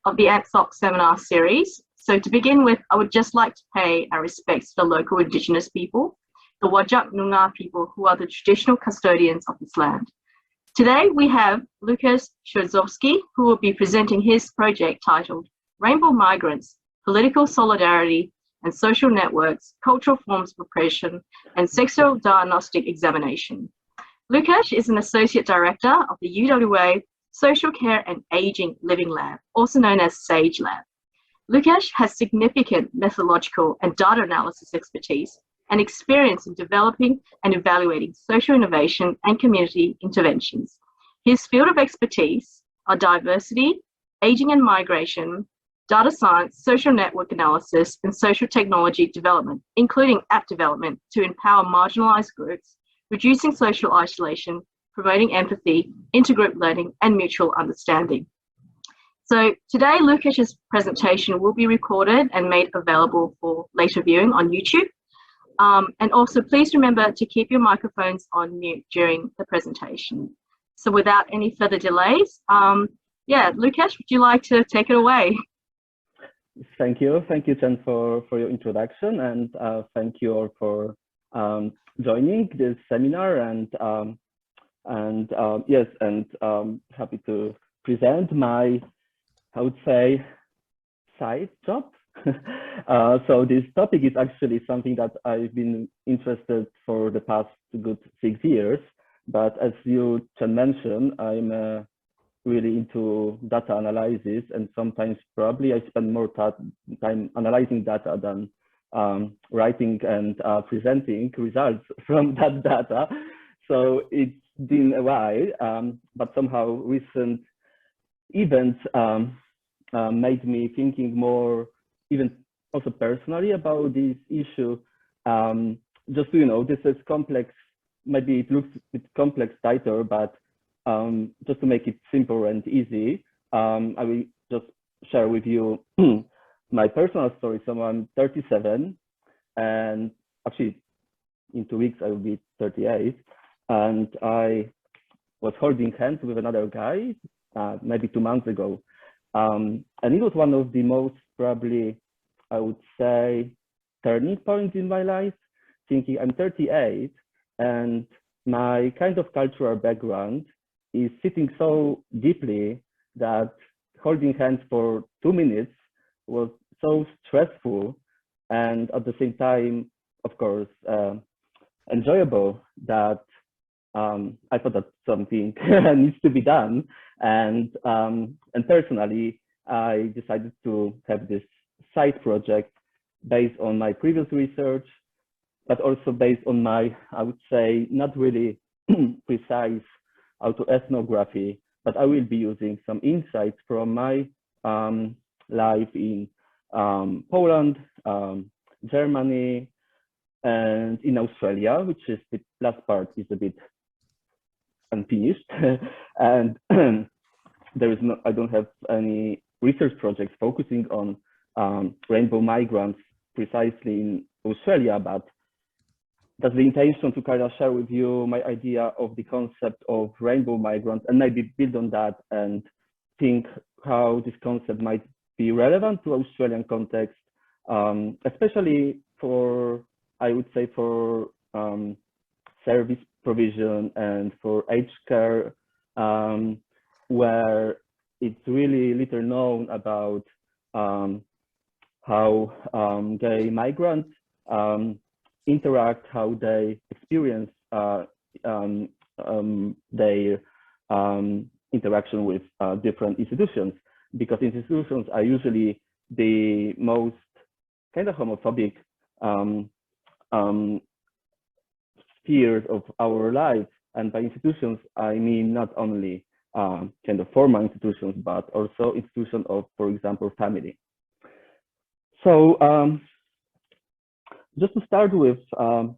of the ANTSOC seminar series. So to begin with, I would just like to pay our respects to the local Indigenous people, the Whadjuk Noongar people, who are the traditional custodians of this land. Today we have Lukasz Krzyzowski, who will be presenting his project titled Rainbow Migrants, Political Solidarity and Social Networks, Cultural Forms of Oppression and Sexual-Diagnostic Examination. Lukasz is an Associate Director of the UWA Social Care and Aging Living Lab, also known as SAGE Lab. Lukasz has significant methodological and data analysis expertise and experience in developing and evaluating social innovation and community interventions. His field of expertise are diversity, aging and migration, data science, social network analysis, and social technology development, including app development to empower marginalised groups, reducing social isolation, promoting empathy, intergroup learning, and mutual understanding. So today, Lukasz's presentation will be recorded and made available for later viewing on YouTube. And also please remember to keep your microphones on mute during the presentation. So without any further delays, Lukasz, would you like to take it away? Thank you, Chen, for your introduction, and thank you all for joining this seminar, happy to present my, I would say, side job. So this topic is actually something that I've been interested for the past good 6 years, but as you, Chen, mentioned, I'm really into data analysis, and sometimes probably I spend more time analyzing data than writing and presenting results from that data. So it's been a while, but somehow recent events made me thinking more, even also personally, about this issue. Just so you know, this is complex. Maybe it looks a bit complex title, but just to make it simple and easy, I will just share with you my personal story. So I'm 37, and actually in 2 weeks I will be 38. And I was holding hands with another guy maybe 2 months ago. And it was one of the most, probably, I would say, turning points in my life, thinking I'm 38 and my kind of cultural background is sitting so deeply that holding hands for 2 minutes was so stressful, and at the same time, of course, enjoyable, that I thought that something needs to be done. And personally, I decided to have this side project based on my previous research, but also based on my, I would say, not really precise autoethnography, but I will be using some insights from my life in Poland, Germany, and in Australia, which is the last part is a bit unfinished. And there is no, I don't have any research projects focusing on rainbow migrants precisely in Australia, but that's the intention, to kind of share with you my idea of the concept of rainbow migrants, and maybe build on that and think how this concept might be relevant to Australian context, especially for, I would say, for service provision and for aged care, where it's really little known about how gay migrants interact, how they experience their interaction with different institutions, because institutions are usually the most kind of homophobic spheres of our lives. And by institutions, I mean not only kind of formal institutions, but also institutions of, for example, family. So just to start with some,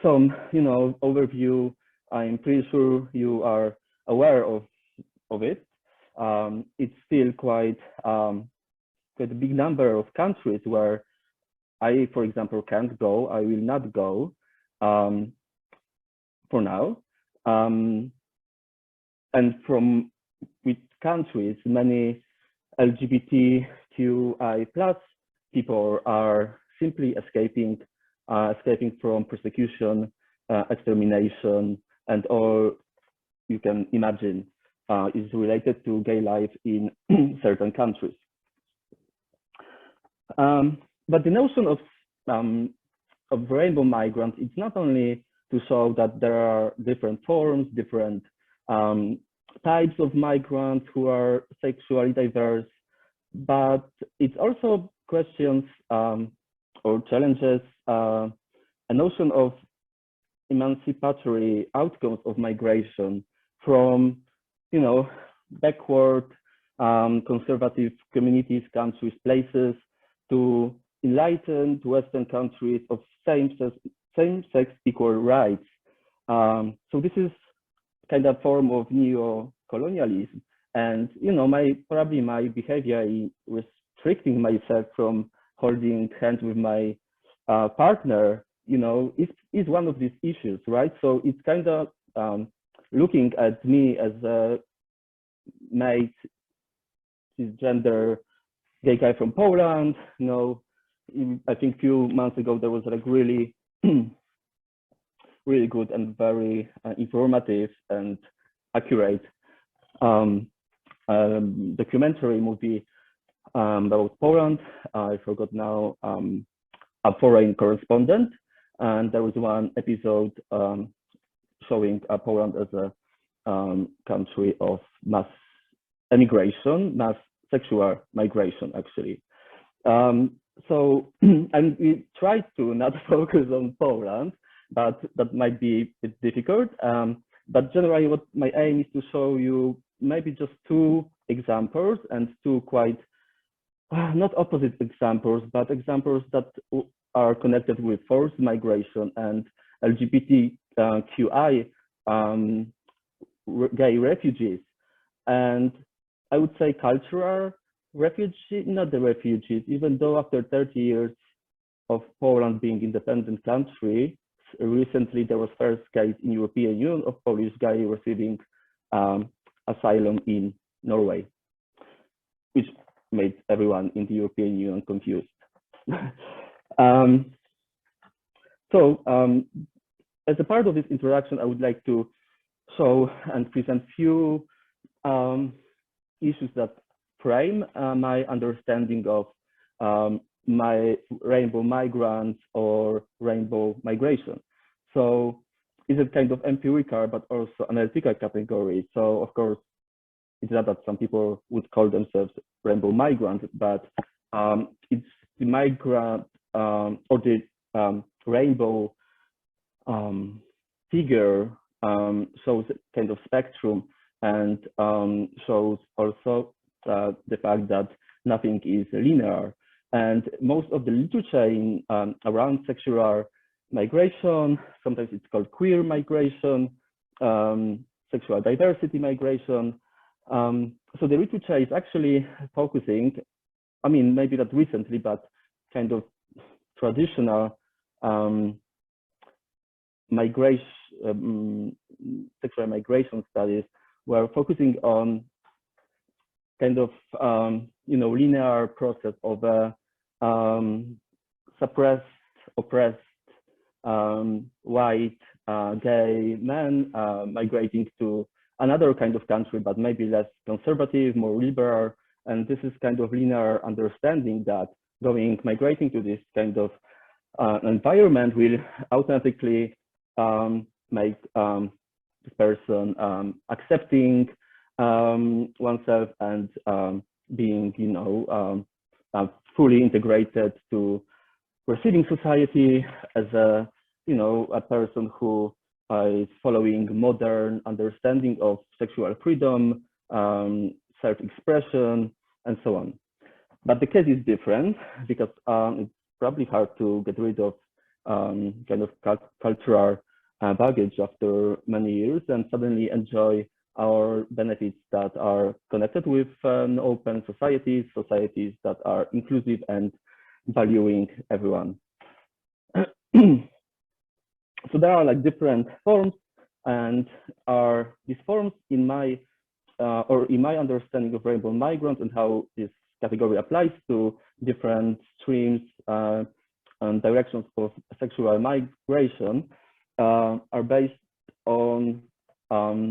overview, I'm pretty sure you are aware of it. It's still quite a big number of countries where I, for example, can't go. I will not go for now. And from which countries, many LGBTQI plus people are simply escaping from persecution, extermination, and all you can imagine is related to gay life in certain countries. But the notion of rainbow migrants, it's not only to show that there are different forms, different types of migrants who are sexually diverse, but it also questions or challenges a notion of emancipatory outcomes of migration from, backward conservative communities, countries, places, to enlightened Western countries of same-sex equal rights. So this is kind of form of neo-colonialism, and probably my behavior in restricting myself from holding hands with my partner, is one of these issues, right? So it's kind of looking at me as a mate, cisgender gay guy from Poland. I think a few months ago there was like really really good and very informative and accurate documentary movie about Poland. I forgot now, A Foreign Correspondent, and there was one episode showing Poland as a country of mass emigration, mass sexual migration, actually. So and we tried to not focus on Poland, but that might be a bit difficult. But generally, what my aim is to show you maybe just two examples, and two quite not opposite examples, but examples that are connected with forced migration and LGBTQI gay refugees. And I would say cultural refugees, not the refugees, even though after 30 years of Poland being independent country, recently there was first case in European Union of Polish guy receiving asylum in Norway, which made everyone in the European Union confused. As a part of this introduction, I would like to show and present few issues that frame my understanding of my rainbow migrants or rainbow migration. So it's a kind of empirical but also analytical category. So of course, it's not that some people would call themselves rainbow migrants, but it's the migrant or the rainbow figure shows a kind of spectrum, and shows also the fact that nothing is linear. And most of the literature in, around sexual migration, sometimes it's called queer migration, sexual diversity migration. So the literature is actually focusing, I mean, maybe not recently, but kind of traditional sexual migration studies were focusing on kind of linear process of a suppressed, oppressed white gay man migrating to another kind of country, but maybe less conservative, more liberal. And this is kind of linear understanding that migrating to this kind of environment will automatically make this person accepting oneself and being, fully integrated to receiving society as a, a person who is following modern understanding of sexual freedom, self-expression, and so on. But the case is different because it's probably hard to get rid of kind of cultural baggage after many years and suddenly enjoy our benefits that are connected with open societies that are inclusive and valuing everyone. So there are like different forms, and these forms in my or in my understanding of rainbow migrants and how this category applies to different streams and directions of sexual migration, are based on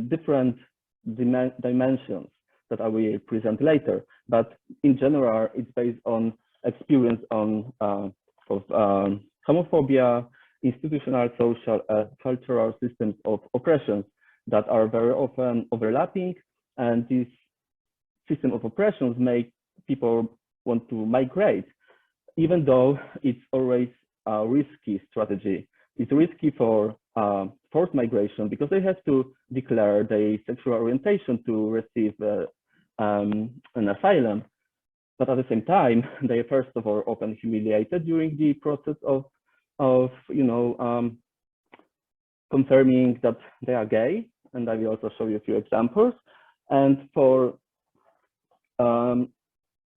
different dimensions that I will present later. But in general, it's based on experience of homophobia, institutional, social, cultural systems of oppressions that are very often overlapping. And this system of oppressions make people want to migrate, even though it's always a risky strategy. It's risky for forced migration because they have to declare their sexual orientation to receive an asylum. But at the same time, they are first of all often humiliated during the process of confirming that they are gay. And I will also show you a few examples. And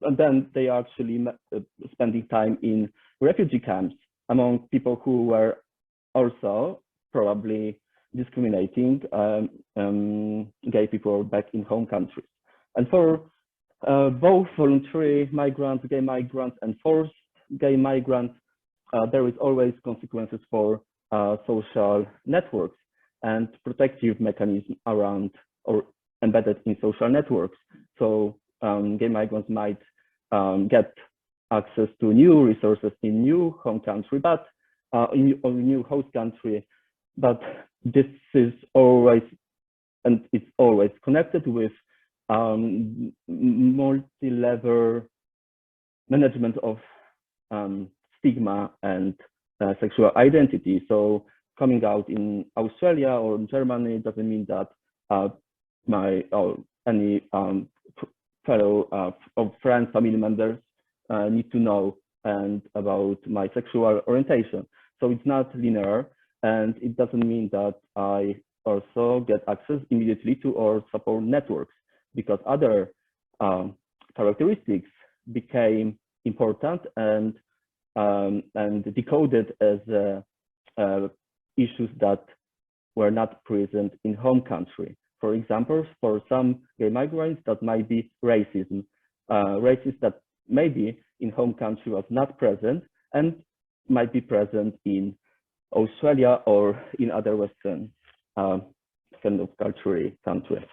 and then they are actually spending time in refugee camps among people who were also probably discriminating gay people back in home countries. And for both voluntary migrants, gay migrants, and forced gay migrants, there is always consequences for social networks and protective mechanisms around or embedded in social networks. So gay migrants might get access to new resources in new home country, but in new host country. But this is always, and it's always connected with multi-level management of stigma and sexual identity. So coming out in Australia or in Germany doesn't mean that any fellow of friends, family members need to know and about my sexual orientation. So it's not linear, and it doesn't mean that I also get access immediately to our support networks, because other characteristics became important and decoded as issues that were not present in home country. For example, for some gay migrants, that might be racism, racism that maybe in home country was not present and might be present in Australia or in other Western kind of cultural countries.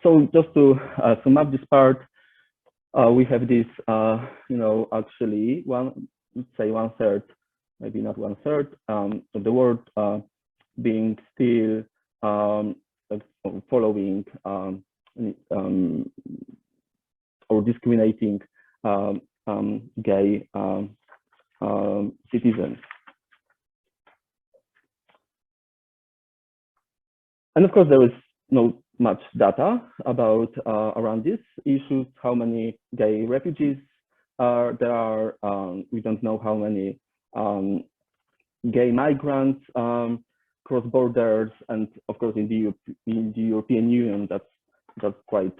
So just to sum up this part, we have this, actually let's say 1/3, maybe not 1/3 of the world being still following or discriminating gay citizens. And of course, there is no much data about around these issues, how many gay refugees there are. We don't know how many gay migrants cross borders, and of course in the European Union, that's quite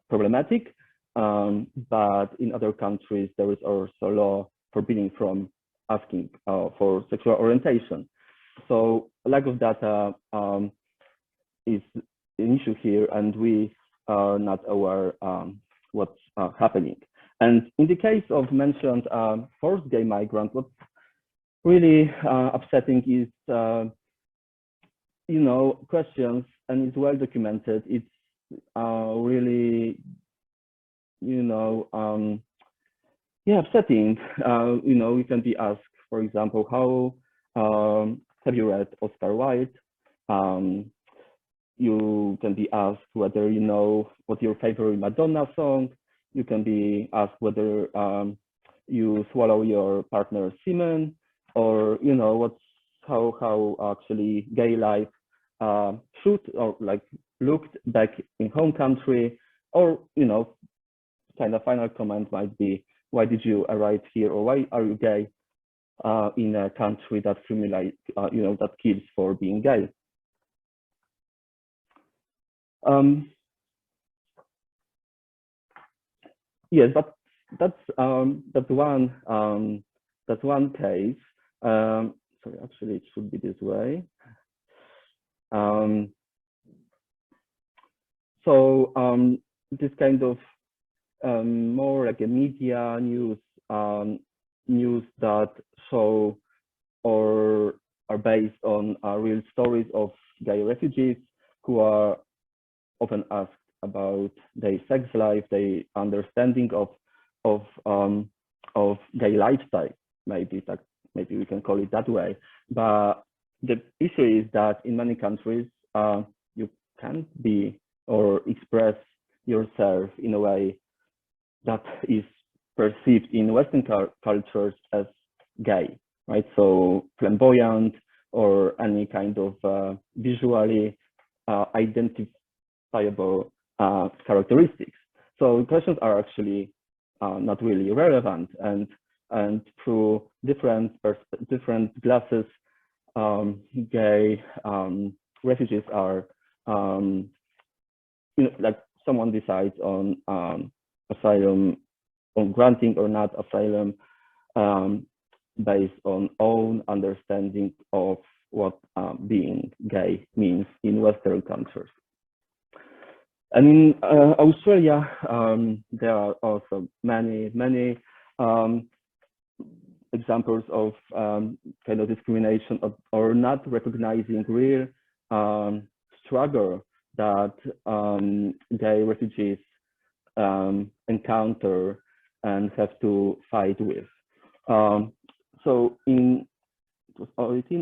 problematic. But in other countries, there is also law forbidding from asking for sexual orientation. So lack of data is an issue here, and we are not aware what's happening. And in the case of mentioned forced gay migrants, what's really upsetting is, questions, and it's well documented. It's really, upsetting. You can be asked, for example, how have you read Oscar Wilde? You can be asked whether you know what's your favorite Madonna song. You can be asked whether you swallow your partner's semen, or how actually gay life should or like looked back in home country, or kind of final comment might be, why did you arrive here, or why are you gay in a country that that kills for being gay. Yes, but that's one case. Sorry, actually it should be this way. Um, this kind of more like a media news, news that show or are based on real stories of gay refugees who are often asked about their sex life, their understanding of gay lifestyle. Maybe we can call it that way. But the issue is that in many countries you can't be or express yourself in a way that is perceived in Western cultures as gay, right? So flamboyant or any kind of visually identifiable characteristics. So questions are actually not really relevant, and through different glasses, gay refugees are like someone decides on asylum, on granting or not asylum, based on own understanding of what being gay means in Western cultures. And in Australia, there are also many examples of kind of discrimination or not recognizing real struggle that gay refugees encounter and have to fight with. So in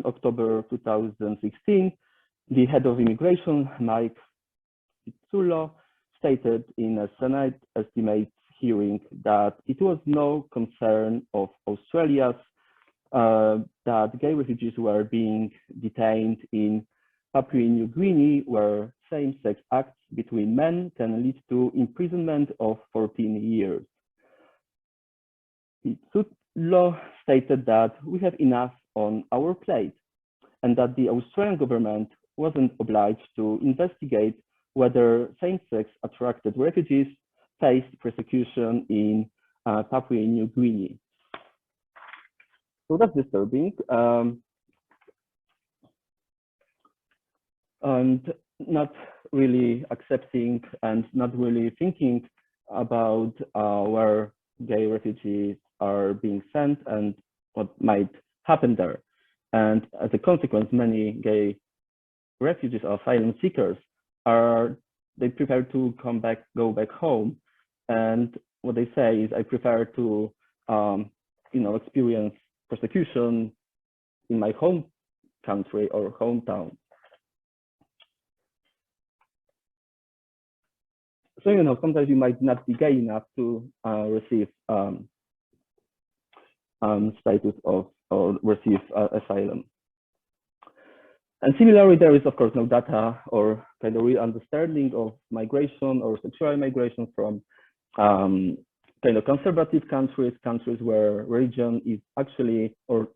October 2016, the head of immigration, Mike Pizzullo, stated in a Senate estimate hearing that it was no concern of Australia's that gay refugees were being detained in Papua New Guinea, where same-sex acts between men can lead to imprisonment of 14 years. Pizzullo stated that we have enough on our plate and that the Australian government wasn't obliged to investigate whether same-sex attracted refugees faced persecution in Papua New Guinea. So that's disturbing. And not really accepting and not really thinking about where gay refugees are being sent and what might happen there. And as a consequence, many gay refugees or asylum seekers they prefer to go back home. And what they say is, I prefer to, experience persecution in my home country or hometown. So, sometimes you might not be gay enough to receive status of or receive asylum. And similarly, there is, of course, no data or kind of real understanding of migration or sexual migration from kind of conservative countries where religion is actually, or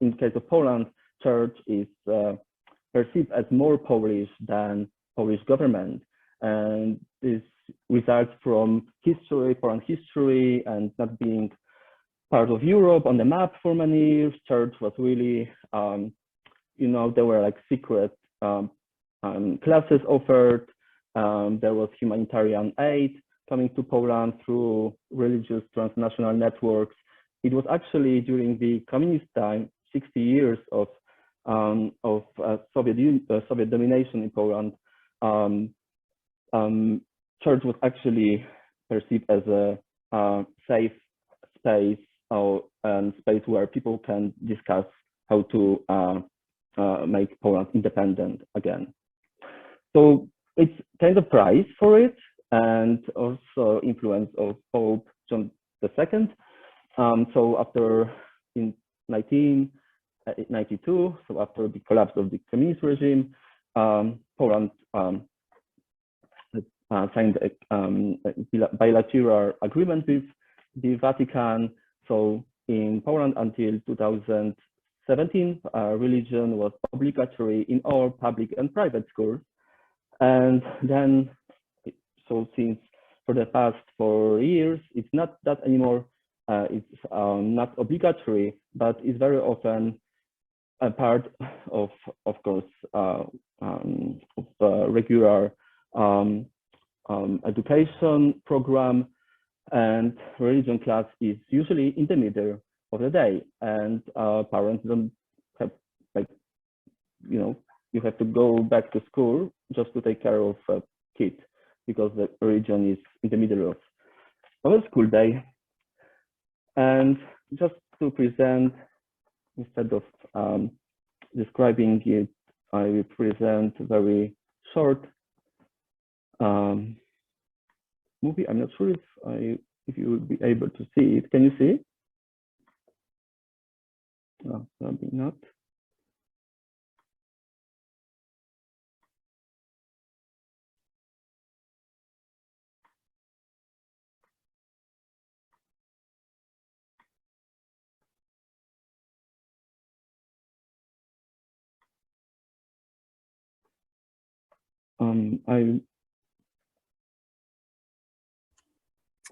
in the case of Poland, church is perceived as more Polish than Polish government. And this results from Poland history, and not being part of Europe on the map for many years. Church was really, there were like secret classes offered. There was humanitarian aid coming to Poland through religious transnational networks. It was actually during the communist time, 60 years of Soviet domination in Poland. Church was actually perceived as a safe space and space where people can discuss how to make Poland independent again. So it's kind of price for it, and also influence of Pope John II. So after in 1992, so after the collapse of the communist regime, Poland signed a bilateral agreement with the Vatican. So in Poland until 2017, religion was obligatory in all public and private schools. And then, so since for the past 4 years, it's not that anymore. It's not obligatory, but it's very often a part of course, regular education program, and religion class is usually in the middle of the day, and parents don't have, like, you have to go back to school just to take care of a kid because the religion is in the middle of a school day. And just to present, instead of describing it, I will present a very short movie. I'm not sure if you will be able to see it. Can you see it? No, probably not.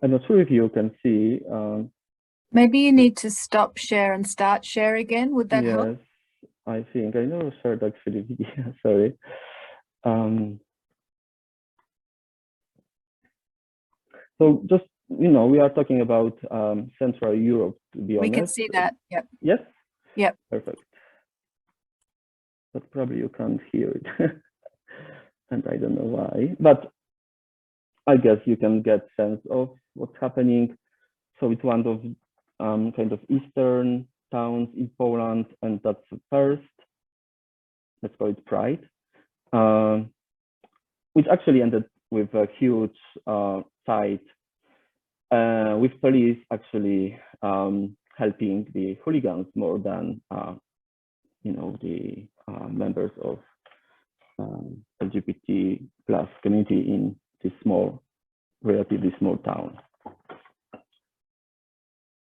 I'm not sure if you can see. Maybe you need to stop share and start share again. Would that help? Yes, I think I never shared actually video. Sorry. So just, we are talking about Central Europe, to be honest. We can see that. Yep. Yes? Yep. Perfect. But probably you can't hear it. And I don't know why, but I guess you can get sense of what's happening. So it's one of kind of eastern towns in Poland, and that's first, let's call it Pride, which actually ended with a huge fight with police actually helping the hooligans more than the members of LGBT plus community in this relatively small town.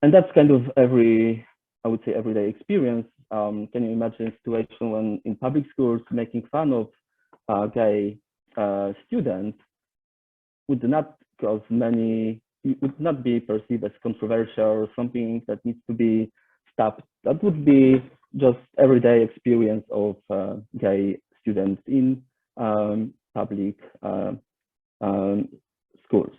And that's kind of I would say everyday experience. Can you imagine a situation when in public schools making fun of gay students would not cause it would not be perceived as controversial or something that needs to be stopped. That would be just everyday experience of gay students in public schools.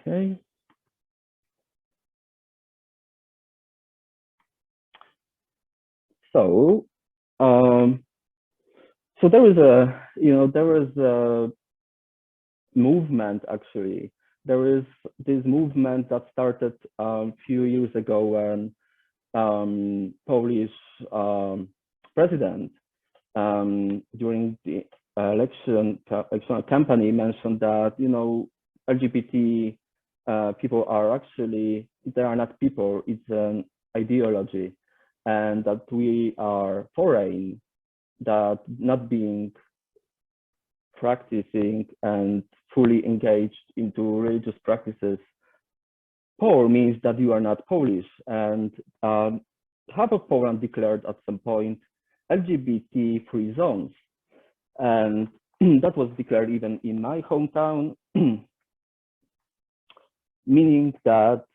Okay. So, so there was a movement actually. There is this movement that started a few years ago when Polish president during the election campaign mentioned that LGBT people are actually, they are not people, it's an ideology, and that we are foreign, that not being practicing and fully engaged into religious practices Pole means that you are not Polish. And half of Poland declared at some point LGBT-free zones, and that was declared even in my hometown, meaning that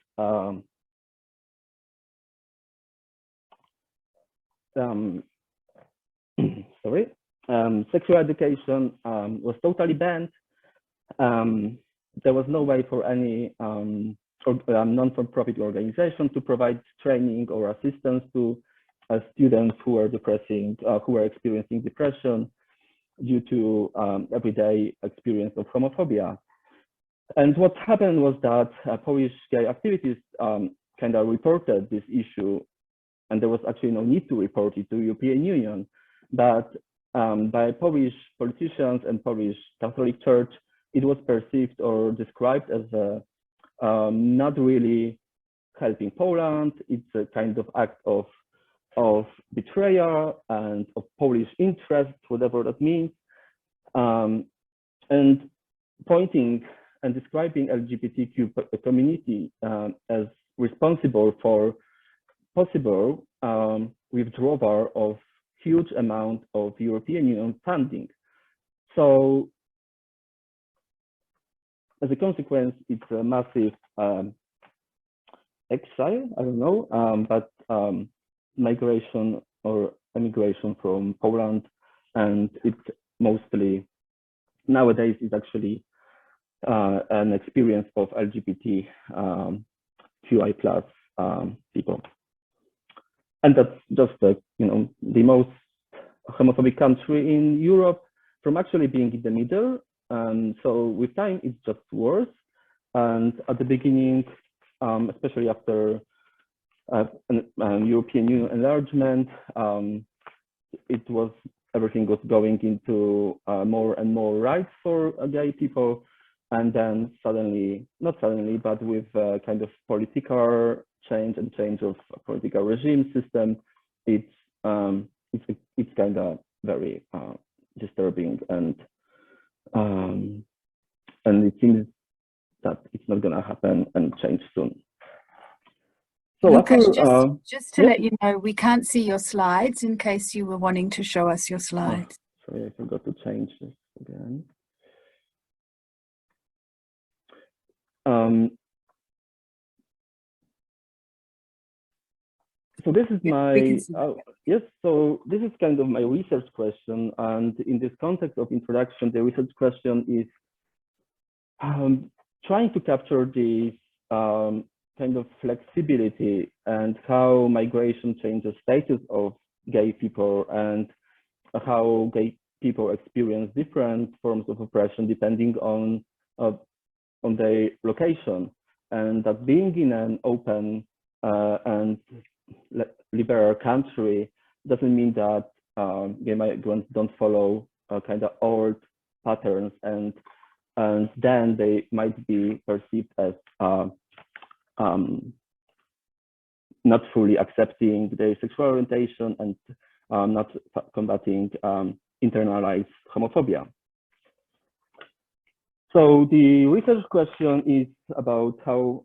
sexual education was totally banned. There was no way for any non-for-profit organization to provide training or assistance to students who are experiencing depression due to everyday experience of homophobia. And what happened was that Polish gay activities kind of reported this issue, and there was actually no need to report it to the European Union, but by Polish politicians and Polish Catholic Church, it was perceived or described as not really helping Poland. It's a kind of act of betrayal and of Polish interest, whatever that means, and pointing and describing LGBTQ community as responsible for possible withdrawal of huge amount of European Union funding. So as a consequence, it's a massive exile, I don't know, but migration or emigration from Poland, and it mostly nowadays is actually an experience of LGBT QI plus people, and that's just the most homophobic country in Europe, from actually being in the middle. And so with time, it's just worse. And at the beginning, especially after European Union enlargement, everything was going into more and more rights for gay people. And then suddenly, not suddenly, but with kind of political change and change of political regime system, it's kind of very disturbing, and it seems that it's not going to happen and change soon. So Lukasz, just to let you know, we can't see your slides in case you were wanting to show us your slides. Oh, sorry, I forgot to change this again. So this is my, yes, so this is kind of my research question. And in this context of introduction, the research question is trying to capture this kind of flexibility and how migration changes status of gay people, and how gay people experience different forms of oppression depending on their location. And that being in an open and liberal country doesn't mean that gay migrants don't follow kind of old patterns, and then they might be perceived as not fully accepting their sexual orientation and not combating internalized homophobia. So the research question is about how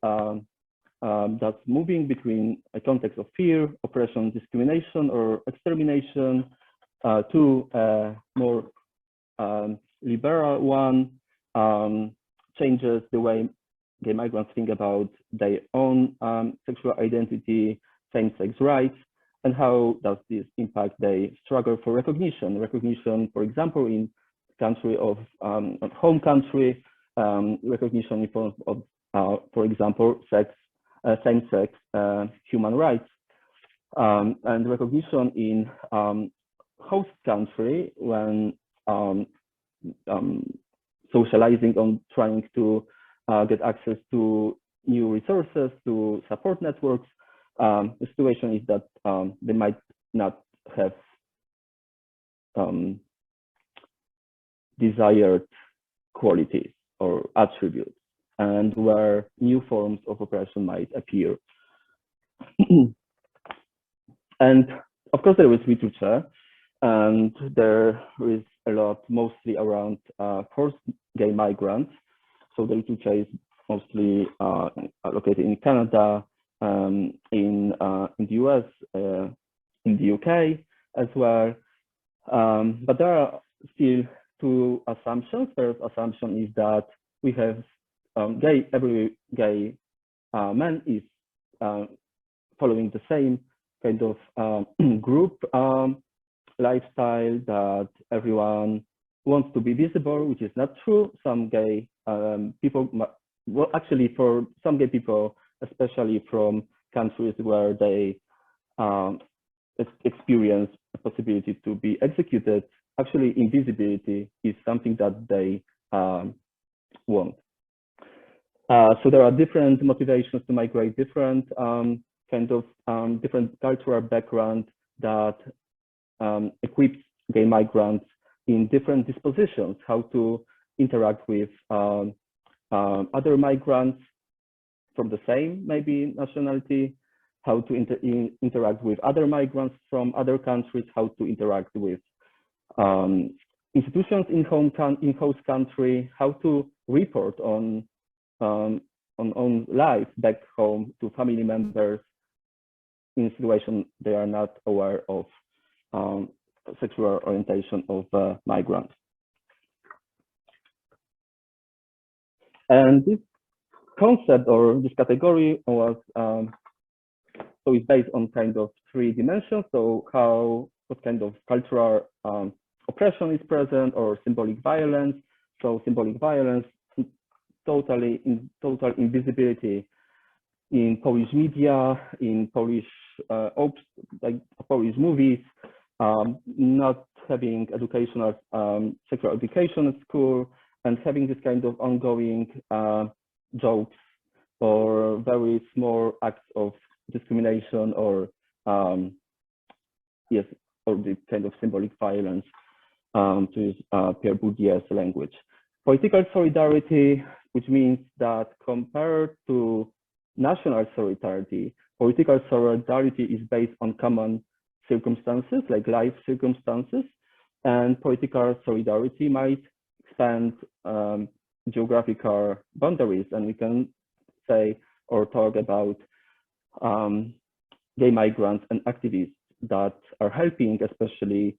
that moving between a context of fear, oppression, discrimination, or extermination to a more liberal one changes the way gay migrants think about their own sexual identity, same-sex rights, and how does this impact their struggle for recognition. Recognition, for example, in country of home country, recognition in form of, for example, same-sex human rights, and recognition in host country when socializing on trying to get access to new resources, to support networks. The situation is that they might not have desired qualities or attributes, and where new forms of oppression might appear. And of course, there is literature, and there is a lot mostly around forced gay migrants. So the literature is mostly located in Canada, in the US, in the UK as well. But there are still two assumptions. First assumption is that we have every gay man is following the same kind of group lifestyle, that everyone wants to be visible, which is not true. Some gay people, well, actually for some gay people, especially from countries where they experience a possibility to be executed, actually invisibility is something that they want. So there are different motivations to migrate, different different cultural background that equips gay migrants in different dispositions, how to interact with other migrants from the same maybe nationality, how to interact with other migrants from other countries, how to interact with institutions in host country, how to report on life back home to family members in situation they are not aware of sexual orientation of migrants. And this concept or this category was so it's based on kind of 3 dimensions. So what kind of cultural oppression is present, or symbolic violence. So symbolic violence, total invisibility in Polish media, in Polish Polish movies, not having educational sexual education at school, and having this kind of ongoing jokes or very small acts of discrimination or yes, or the kind of symbolic violence, to use Pierre Bourdieus's language. Political solidarity, which means that compared to national solidarity, political solidarity is based on common circumstances, like life circumstances, and political solidarity might expand geographical boundaries, and we can say or talk about gay migrants and activists that are helping, especially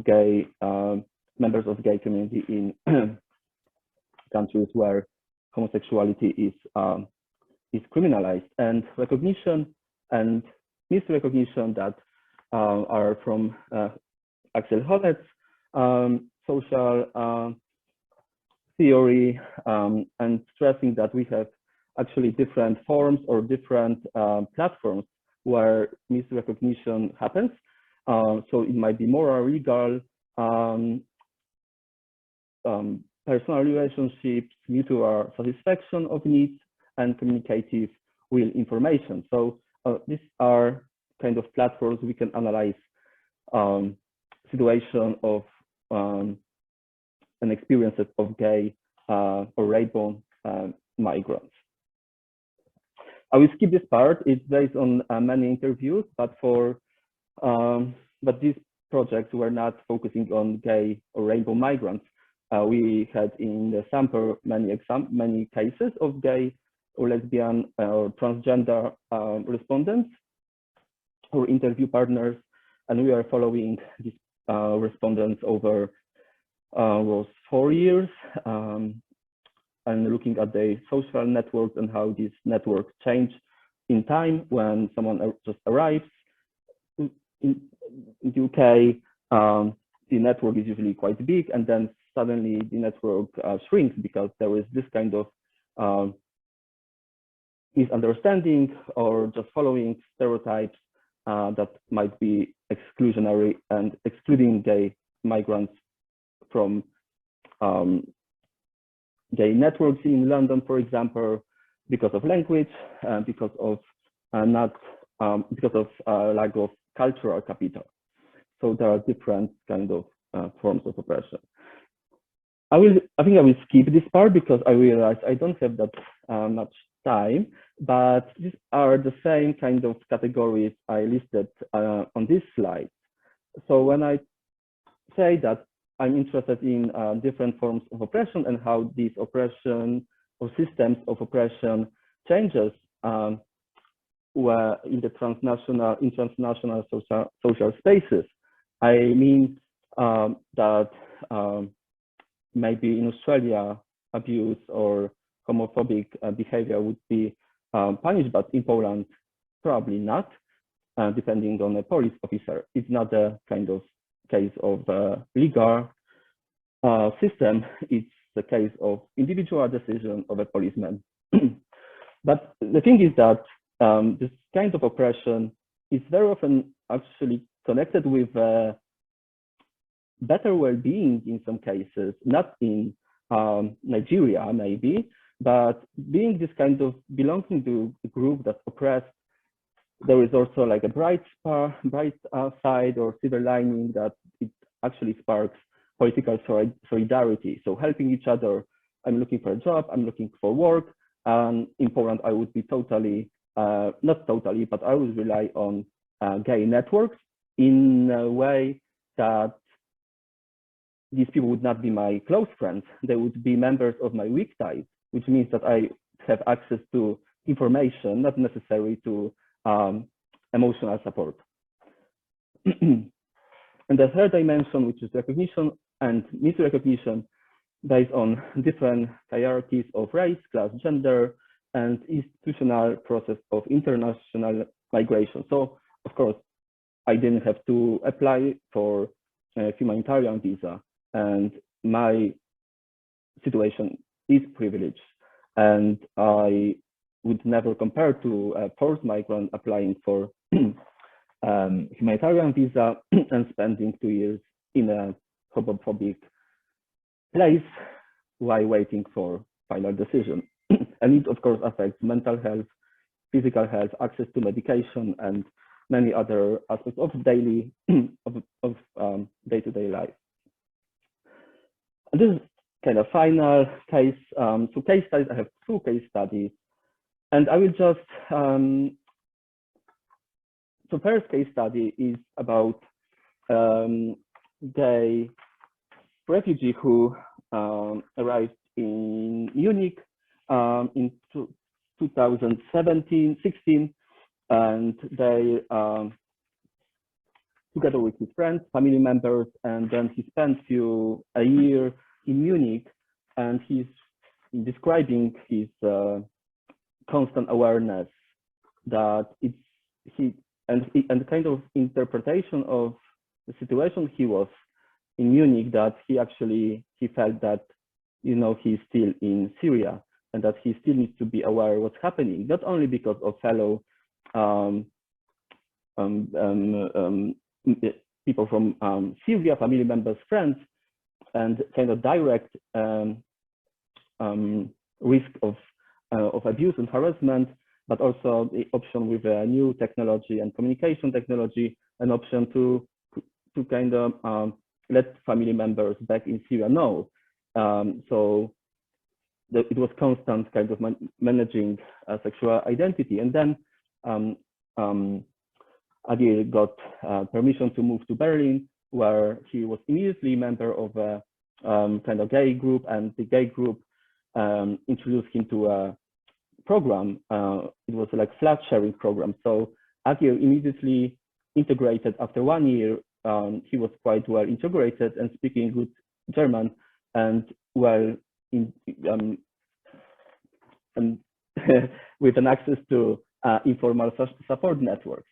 gay members of gay community in countries where homosexuality is criminalized, and recognition and misrecognition that are from Axel Hollett's social theory, and stressing that we have actually different forms or different platforms where misrecognition happens. So it might be moral, legal, personal relationships, mutual satisfaction of needs, and communicative will information. So these are kind of platforms we can analyze situation of and experiences of gay or rainbow migrants. I will skip this part. It's based on many interviews, but these projects were not focusing on gay or rainbow migrants. We had in the sample many cases of gay or lesbian or transgender respondents or interview partners, and we are following these respondents over was 4 years, and looking at the social networks and how these networks change in time when someone just arrives. In the UK, the network is usually quite big, and then suddenly the network shrinks because there is this kind of misunderstanding or just following stereotypes that might be exclusionary and excluding gay migrants from gay networks in London, for example, because of language, because of lack of cultural capital. So there are different kind of forms of oppression. I think I will skip this part because I realize I don't have that much time, but these are the same kind of categories I listed on this slide. So when I say that I'm interested in different forms of oppression and how these oppression or systems of oppression changes where in the transnational social spaces, I mean that maybe in Australia, abuse or homophobic behavior would be punished, but in Poland, probably not, depending on a police officer. It's not a kind of case of legal system. It's the case of individual decision of a policeman. But the thing is that this kind of oppression is very often actually connected with better well-being in some cases, not in Nigeria maybe, but being this kind of belonging to a group that's oppressed, there is also like a bright side or silver lining that it actually sparks political solidarity. So helping each other. I'm looking for a job, I'm looking for work. And in Poland, I would be totally, not totally, but I would rely on gay networks in a way that these people would not be my close friends. They would be members of my weak ties, which means that I have access to information, not necessary to emotional support. And the third dimension, which is recognition and misrecognition, based on different hierarchies of race, class, gender, and institutional process of international migration. So, of course, I didn't have to apply for a humanitarian visa, and my situation is privileged, and I would never compare to a forced migrant applying for humanitarian visa and spending 2 years in a homophobic place while waiting for final decision. And it, of course, affects mental health, physical health, access to medication, and many other aspects of daily day-to-day life. And this is kind of final case. So case studies, I have 2 case studies, and I will just, so first case study is about gay refugee who arrived in Munich in 2017-16, and they together with his friends, family members, and then he spent a year in Munich, and he's describing his constant awareness that and kind of interpretation of the situation he was in Munich, that he felt that, you know, he's still in Syria, and that he still needs to be aware of what's happening, not only because of fellow people from Syria, family members, friends, and kind of direct risk of abuse and harassment, but also the option with new technology and communication technology, an option to kind of let family members back in Syria know. So it was constant kind of managing sexual identity. And then Adil got permission to move to Berlin, where he was immediately a member of a kind of gay group, and the gay group introduced him to a program. It was like flat sharing program. So Adil immediately integrated. After 1 year, he was quite well integrated and speaking good German, and well with an access to informal support networks.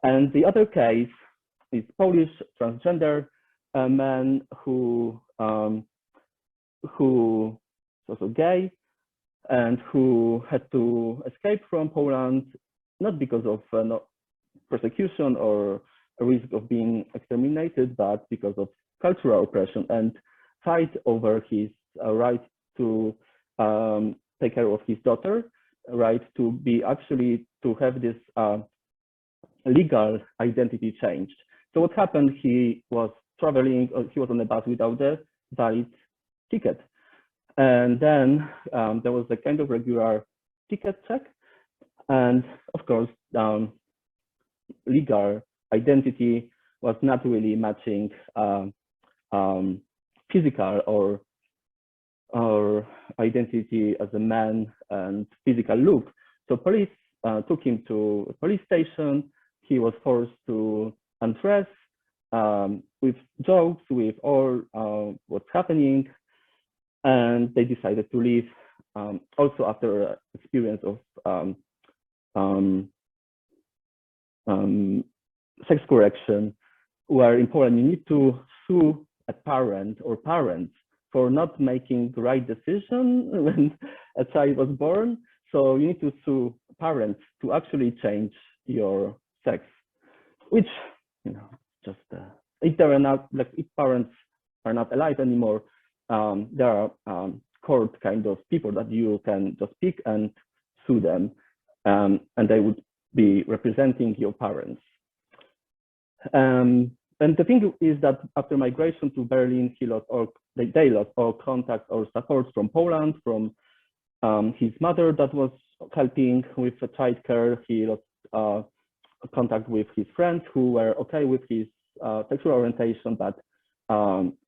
And the other case is Polish transgender man who was also gay and who had to escape from Poland, not because of persecution or a risk of being exterminated, but because of cultural oppression, and fight over his right to take care of his daughter, right to be to have this legal identity changed. So what happened? He was traveling, he was on a bus without a valid ticket. And then there was a kind of regular ticket check. And of course, legal identity was not really matching physical or identity as a man and physical look. So police took him to a police station. He was forced to undress with jokes, with all what's happening, and they decided to leave. Also after an experience of sex correction, where in Poland you need to sue a parent or parents for not making the right decision when a child was born. So you need to sue parents to actually change your sex, which, you know, just if they are not, like, if parents are not alive anymore, there are court kind of people that you can just pick and sue them, and they would be representing your parents. And the thing is that after migration to Berlin, they lost all contact or support from Poland, from his mother that was helping with childcare. He lost contact with his friends who were okay with his sexual orientation, but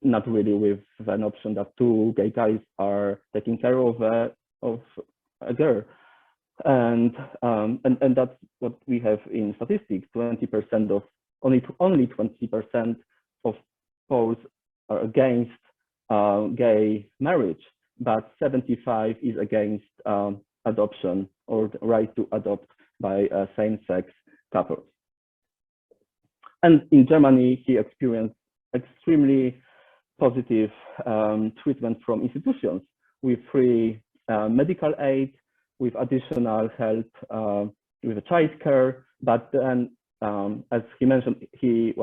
not really with an option that 2 gay guys are taking care of a girl. And that's what we have in statistics. 20% of only 20% of Poles are against gay marriage, but 75 is against adoption or the right to adopt by same-sex couples. And in Germany, he experienced extremely positive treatment from institutions with free medical aid, with additional help with childcare. But then, as he mentioned, he's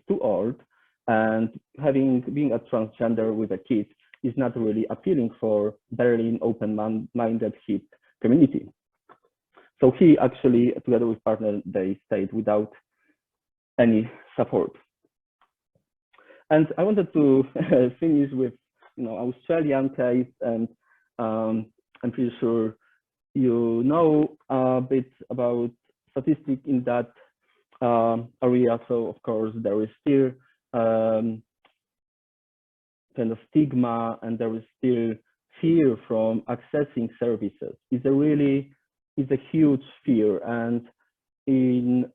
too old, and being a transgender with a kid is not really appealing for Berlin open-minded hip community. So he actually, together with partner, they stayed without any support. And I wanted to finish with, Australian case, and I'm pretty sure you know a bit about statistics in that area. So of course there is still kind of stigma, and there is still fear from accessing services. It's a huge fear, and in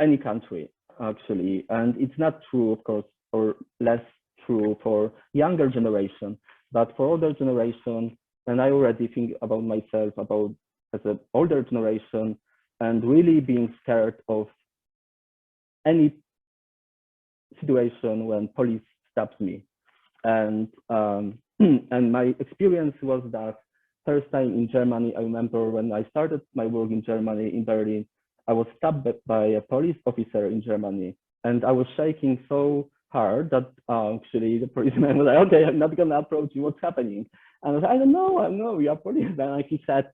any country actually, and it's not true, of course, or less true for younger generation, but for older generation. And I already think about myself as an older generation, and really being scared of any situation when police stops me. And and my experience was that first time in Germany, I remember when I started my work in Germany, in Berlin, I was stopped by a police officer in Germany, and I was shaking so hard that actually the policeman was like, okay, I'm not gonna approach you, what's happening? And I was like, I don't know, we are police. And he said,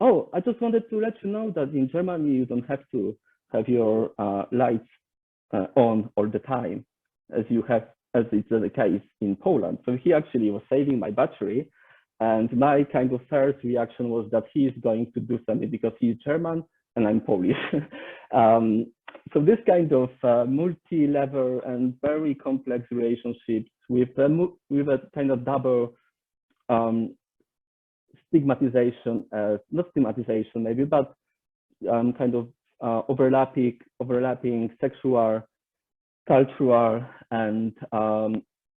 oh, I just wanted to let you know that in Germany, you don't have to have your lights on all the time, as it's the case in Poland. So he actually was saving my battery. And my kind of first reaction was that he is going to do something because he's German and I'm Polish. So this kind of multi-level and very complex relationships with a kind of double stigmatization, not stigmatization maybe, but kind of overlapping sexual, cultural, and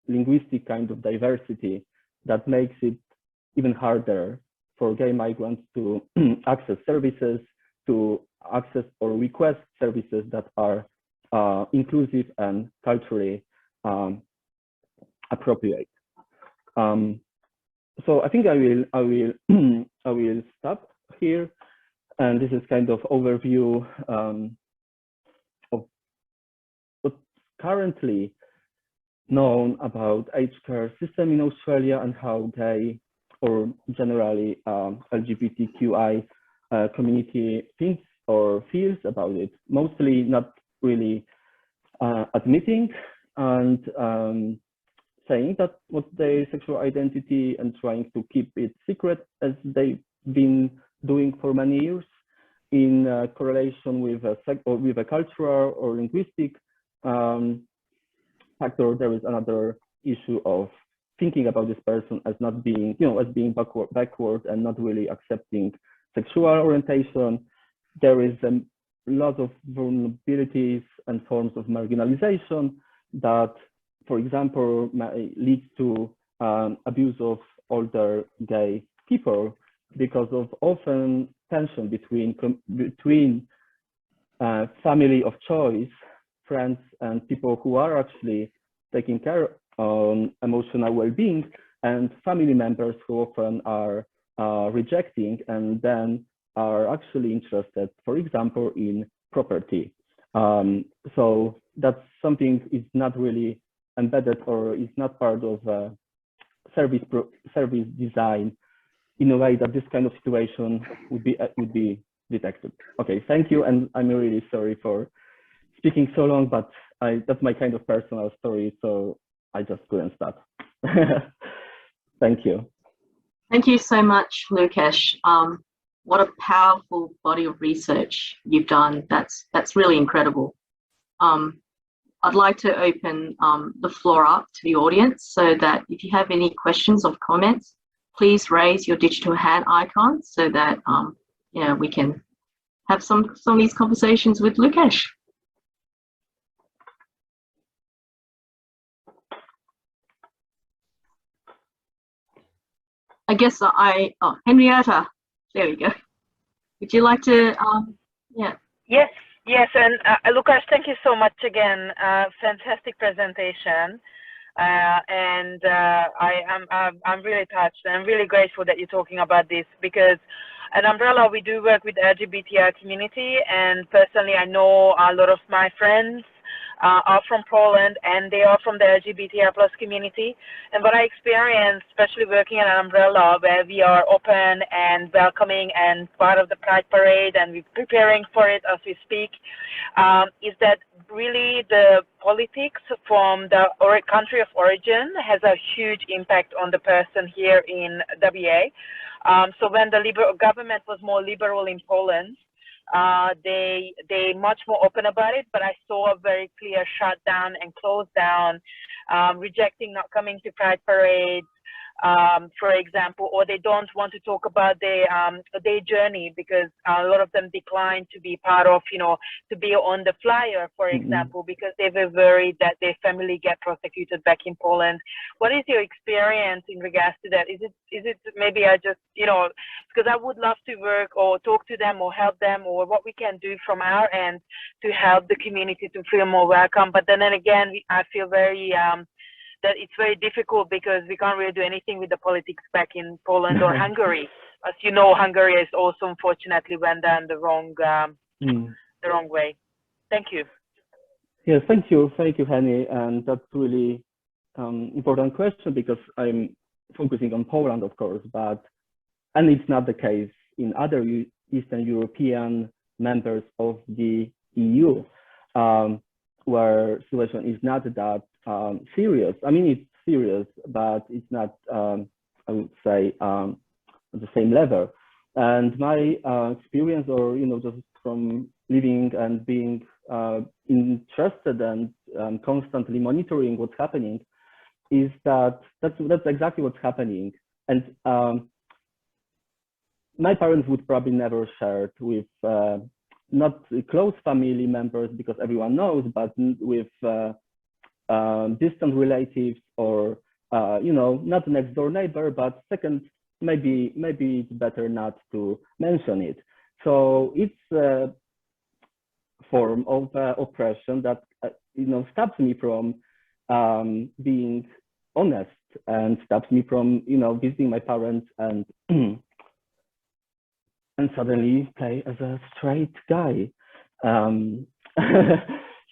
linguistic kind of diversity that makes it even harder for gay migrants to access services, to access or request services that are inclusive and culturally appropriate. So I think I will stop here, and this is kind of overview of what's currently known about aged care system in Australia and how gay or generally LGBTQI community thinks or feels about it. Mostly not really admitting and saying that what's their sexual identity and trying to keep it secret, as they've been doing for many years, in correlation with a cultural or linguistic factor. There is another issue of thinking about this person as not being, as being backward and not really accepting sexual orientation. There is a lot of vulnerabilities and forms of marginalization that, for example, might lead to abuse of older gay people because of often tension between family of choice, friends, and people who are actually taking care of emotional well-being, and family members who often are rejecting and then are actually interested, for example, in property. So that's something is not really embedded or is not part of service design in a way that this kind of situation would be detected. Okay, thank you, and I'm really sorry for speaking so long, but that's my kind of personal story, so I just couldn't stop. Thank you. Thank you so much, Lukasz. What a powerful body of research you've done. That's really incredible. I'd like to open the floor up to the audience so that if you have any questions or comments, please raise your digital hand icon so that we can have some of these conversations with Lukasz. I guess Henrietta, there we go. Would you like to, yeah. Yes, and Lukasz, thank you so much again. Fantastic presentation. I'm really touched, and I'm really grateful that you're talking about this, because at Umbrella we do work with the LGBTI community, and personally I know a lot of my friends are from Poland, and they are from the LGBTI plus community. And what I experienced, especially working at an Umbrella where we are open and welcoming and part of the Pride Parade, and we're preparing for it as we speak, is that really the politics from the country of origin has a huge impact on the person here in WA. So when the government was more liberal in Poland, they much more open about it, but I saw a very clear shutdown and close down, rejecting not coming to Pride parades, for example, or they don't want to talk about their journey, because a lot of them declined to be part of, to be on the flyer, for example, because they were worried that their family get prosecuted back in Poland. What is your experience in regards to that? Is it maybe I just, because I would love to work or talk to them or help them, or what we can do from our end to help the community to feel more welcome. But then again, I feel very that it's very difficult, because we can't really do anything with the politics back in Poland or Hungary. As you know, Hungary is also unfortunately went down the wrong way. Thank you. Yes, thank you, Henny, and that's really important question, because I'm focusing on Poland, of course, and it's not the case in other Eastern European members of the EU, where situation is not that serious. I mean, it's serious, but it's not, I would say, at the same level. And my experience, or just from living and being interested and constantly monitoring what's happening, is that's exactly what's happening. And my parents would probably never share it with not close family members, because everyone knows, but with distant relatives, or not next door neighbor, but second, maybe it's better not to mention it. So it's a form of oppression that stops me from being honest, and stops me from visiting my parents and and suddenly play as a straight guy.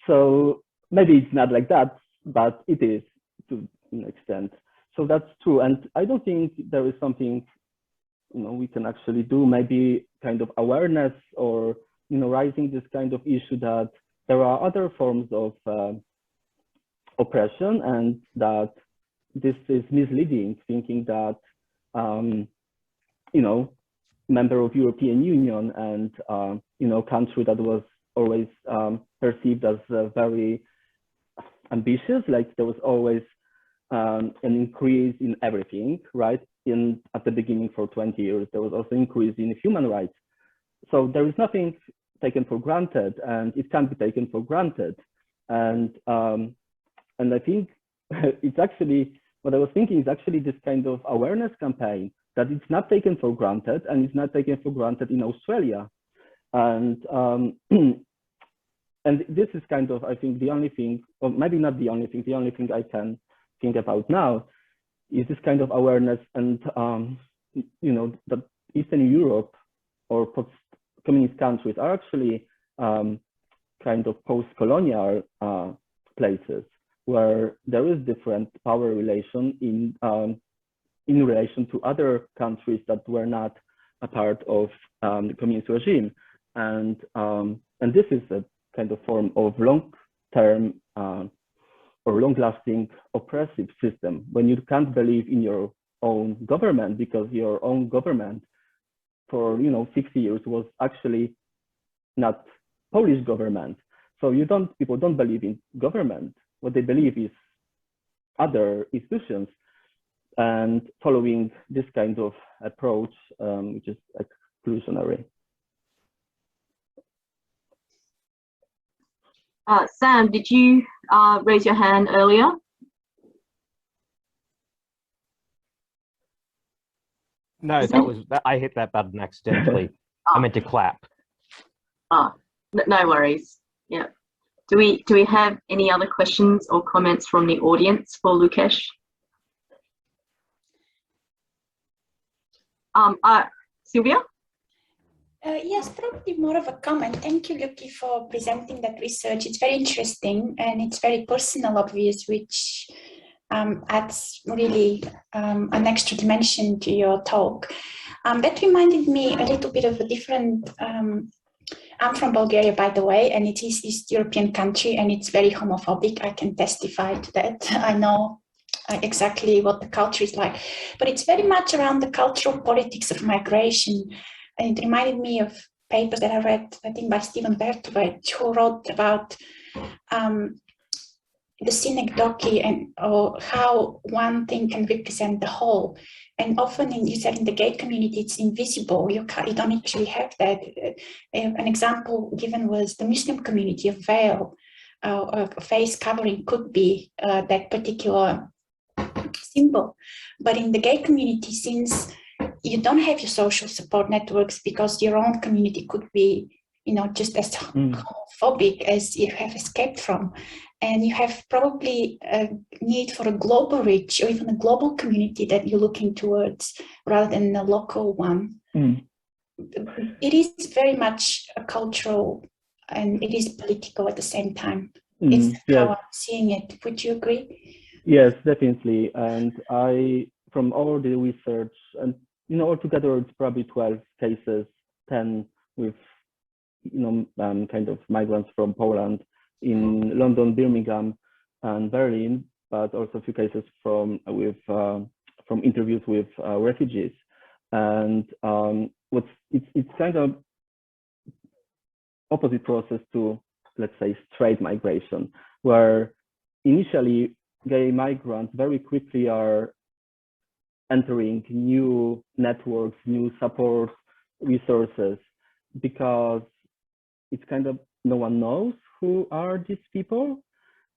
So maybe it's not like that, but it is to an extent. So that's true. And I don't think there is something we can actually do, maybe kind of awareness, or raising this kind of issue that there are other forms of oppression, and that this is misleading, thinking that member of European Union and country that was always perceived as very ambitious, like there was always an increase in everything, right? At the beginning for 20 years, there was also increase in human rights. So there is nothing taken for granted, and it can't be taken for granted. And I think it's actually, what I was thinking is actually this kind of awareness campaign, that it's not taken for granted, and it's not taken for granted in Australia. And and this is kind of, I think, the only thing, or maybe not the only thing I can think about now, is this kind of awareness, and that Eastern Europe or post-communist countries are actually kind of post-colonial places, where there is different power relation in relation to other countries that were not a part of the communist regime. And this is a kind of form of long-term or long-lasting oppressive system, when you can't believe in your own government, because your own government for 60 years was actually not Polish government. So people don't believe in government. What they believe is other institutions. And following this kind of approach, which is exclusionary. Sam, did you raise your hand earlier? No, I hit that button accidentally. I meant to clap. Oh, no worries. Yeah. Do we have any other questions or comments from the audience for Lukasz? Sylvia? Yes, probably more of a comment. Thank you, Luki, for presenting that research. It's very interesting and it's very personal, obvious, which adds really an extra dimension to your talk. That reminded me a little bit of a different, I'm from Bulgaria, by the way, and it is East European country and it's very homophobic. I can testify to that. I know exactly what the culture is like, but it's very much around the cultural politics of migration. And it reminded me of papers that I read, I think by Stephen Bertowitz, who wrote about the synecdoche and how one thing can represent the whole. And often, you said in the gay community, it's invisible. You don't actually have that. An example given was the Muslim community. A veil, a face covering could be that particular symbol. But in the gay community, since you don't have your social support networks because your own community could be, just as homophobic as you have escaped from. And you have probably a need for a global reach or even a global community that you're looking towards rather than a local one. It is very much a cultural and it is political at the same time. It's how I'm seeing it. Would you agree? Yes, definitely. And from all the research, and altogether it's probably 12 cases, 10 with kind of migrants from Poland in London, Birmingham, and Berlin, but also a few cases from interviews with refugees. And it's kind of opposite process to, let's say, straight migration, where initially gay migrants very quickly are entering new networks, new support resources, because it's kind of no one knows who are these people.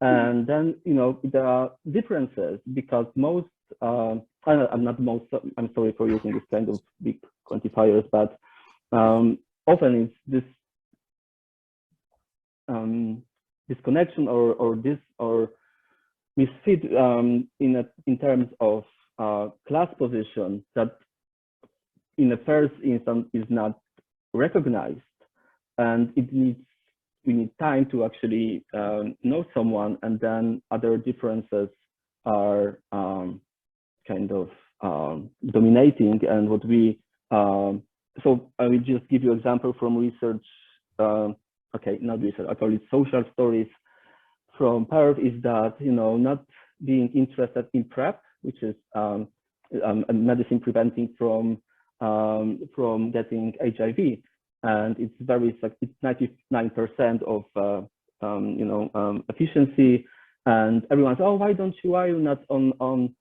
And then, there are differences because most, I'm sorry for using this kind of big quantifiers, but often it's this disconnection or misfit in terms of class position that in the first instance is not recognized, and we need time to actually know someone, and then other differences are kind of dominating. And what so I will just give you an example from research, okay, not research, I call it social stories from Perth, is that, not being interested in PrEP, which is a medicine preventing from getting HIV. And it's it's 99% of efficiency, and everyone's, oh, why are you not on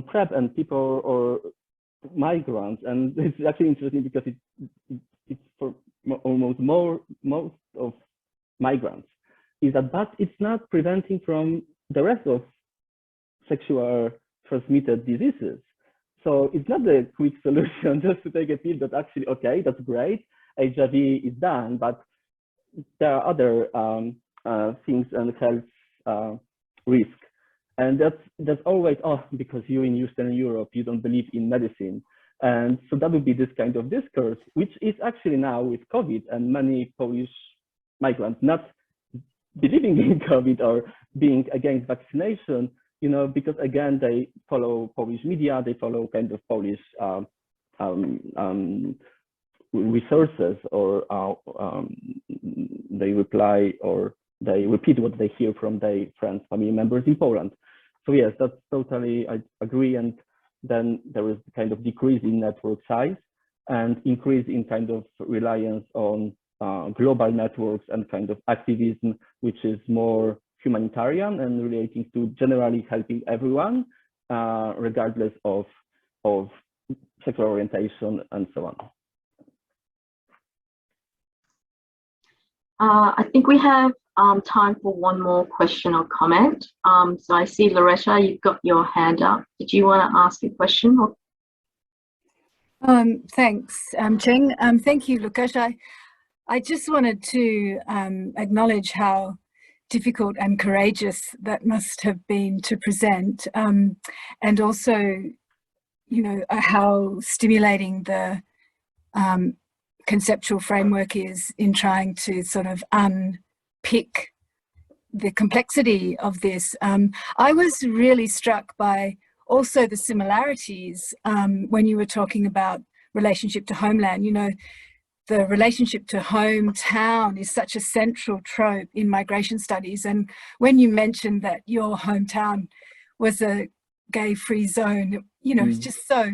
PrEP? And people or migrants, and it's actually interesting because it's for almost most of migrants is that, but it's not preventing from the rest of sexual transmitted diseases. So it's not a quick solution just to take a pill that actually, okay, that's great, HIV is done, but there are other things and health risk. And that's always, oh, because you're in Eastern Europe, you don't believe in medicine. And so that would be this kind of discourse, which is actually now with COVID and many Polish migrants not believing in COVID or being against vaccination, because again, they follow Polish media, they follow kind of Polish resources, or they reply or they repeat what they hear from their friends, family members in Poland. So yes, that's totally, I agree. And then there is kind of decrease in network size and increase in kind of reliance on global networks and kind of activism, which is more humanitarian and relating to generally helping everyone, regardless of sexual orientation and so on. I think we have time for one more question or comment. So I see, Loretta, you've got your hand up. Did you want to ask a question? Or... Thanks, Cheng. Thank you, Lukasz. I just wanted to acknowledge how difficult and courageous that must have been to present, and also, you know, how stimulating the conceptual framework is in trying to sort of unpick the complexity of this. I was really struck by also the similarities when you were talking about relationship to homeland. You know, the relationship to hometown is such a central trope in migration studies. And when you mentioned that your hometown was a gay-free zone, you know, it's just so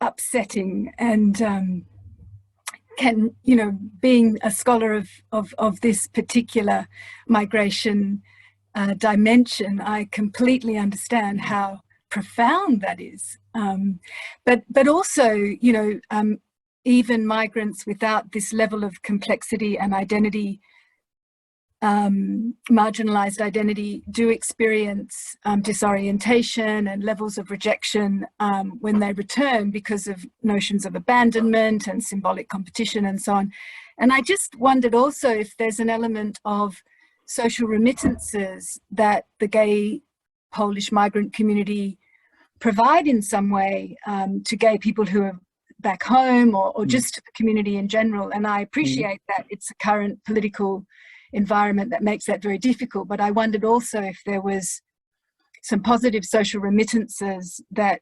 upsetting. And you know, being a scholar of this particular migration dimension, I completely understand how profound that is. But also, you know, even migrants without this level of complexity and identity, marginalised identity, do experience disorientation and levels of rejection when they return because of notions of abandonment and symbolic competition and so on. And I just wondered also if there's an element of social remittances that the gay Polish migrant community provide in some way to gay people who are back home, or just to the community in general. And I appreciate that it's a current political environment that makes that very difficult, but I wondered also if there was some positive social remittances that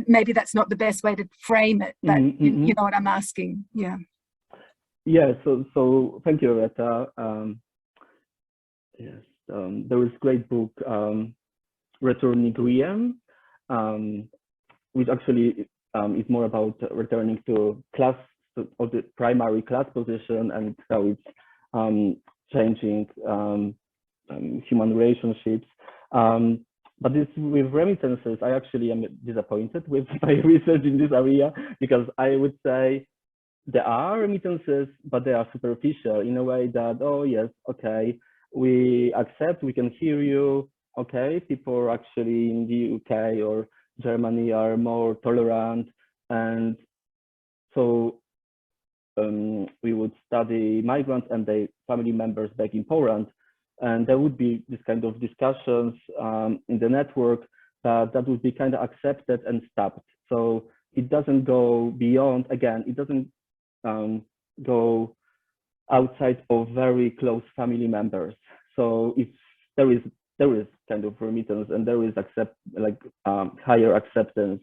maybe that's not the best way to frame it, but you know what I'm asking. Yeah. Yeah, so thank you, Retta. Yes, there was a great book, Returning Griem, which actually is more about returning to class, or the primary class position, and how it's changing human relationships. But this with remittances, I actually am disappointed with my research in this area, because I would say there are remittances, but they are superficial in a way that, oh yes, okay, we accept, we can hear you, okay, people actually in the UK or Germany are more tolerant, and so we would study migrants and their family members back in Poland, and there would be this kind of discussions in the network that would be kind of accepted and stopped. So it doesn't go beyond, again, it doesn't go outside of very close family members. So if there is kind of remittance, and there is higher acceptance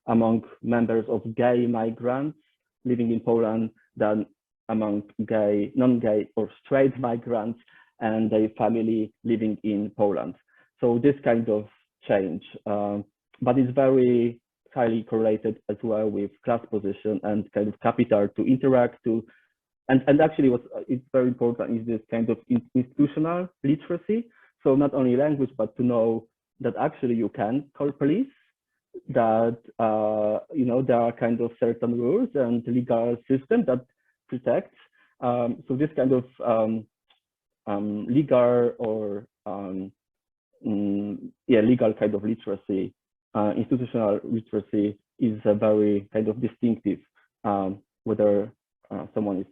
among members of gay migrants living in Poland than among gay, non-gay or straight migrants and their family living in Poland. So this kind of change, but it's very highly correlated as well with class position and kind of capital to interact to, and actually what is very important is this kind of institutional literacy. So not only language, but to know that actually you can call police, that you know, there are kind of certain rules and legal system that protects. So this kind of legal or legal kind of literacy, institutional literacy, is a very kind of distinctive, whether someone is,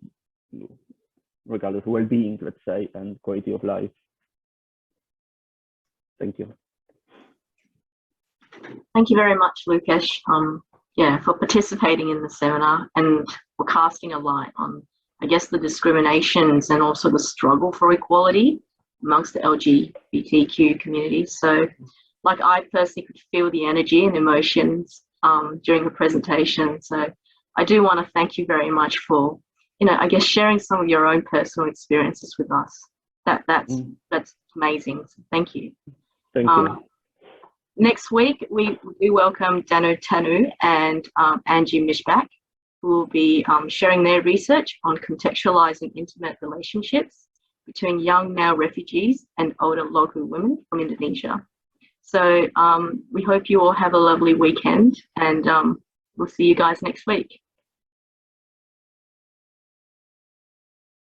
regardless of well-being, let's say, and quality of life. Thank you. Thank you very much, Lukasz, for participating in the seminar and for casting a light on, I guess, the discriminations and also the struggle for equality amongst the LGBTQ community. So, like, I personally could feel the energy and emotions during the presentation. So I do want to thank you very much for, you know, I guess, sharing some of your own personal experiences with us. That's amazing. So thank you. Thank you. Next week, we welcome Danu Tanu and Angie Mishbach, who will be sharing their research on contextualizing intimate relationships between young male refugees and older local women from Indonesia. So we hope you all have a lovely weekend, and we'll see you guys next week.